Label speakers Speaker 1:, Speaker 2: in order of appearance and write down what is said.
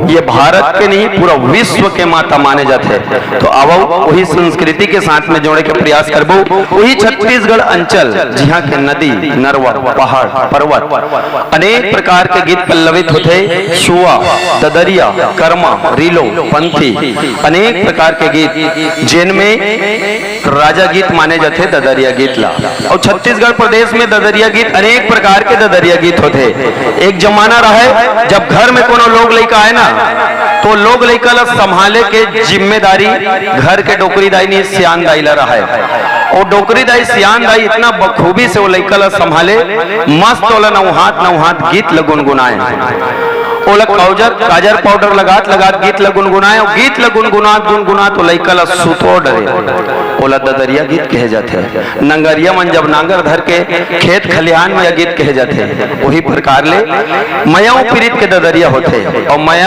Speaker 1: ये भारत के नहीं पूरा विश्व के माता माने जाते। तो अब वही संस्कृति के साथ में जोड़े के प्रयास करबो। वही छत्तीसगढ़ अंचल जहाँ के नदी नरवा पहाड़ पर्वत अनेक प्रकार के गीत पल्लवित होते। शुआ ददरिया कर्मा रीलो पंथी अनेक प्रकार के गीत जिनमें राजा गीत माने जाते ददरिया गीत ला। और छत्तीसगढ़ प्रदेश में ददरिया गीत अनेक प्रकार के ददरिया गीत होते। एक जमाना रहे जब घर में कोनो लोग लड़का आए ना तो लोग लड़का ला संभाले के जिम्मेदारी घर के डोकरी दाई नहीं सियान दाई ला रहा है। और डोकरी दाई सियान दाई इतना बखूबी से वो लड़का ला संभाले मस्त वाला नौहात गीत गुनगुनाए। ओला काजर पाउडर लगात गीत गुनगुनाए और गीत गुनगुनात तो लड़का ला सुतो डरे। ओला ददरिया गीत कहे जाते हैं। नंगरिया मन जब नांगर धर के खेत खलिहान में गीत कहे जाते हैं। वही प्रकार ले मयाऊ पीड़ित के ददरिया होते और मया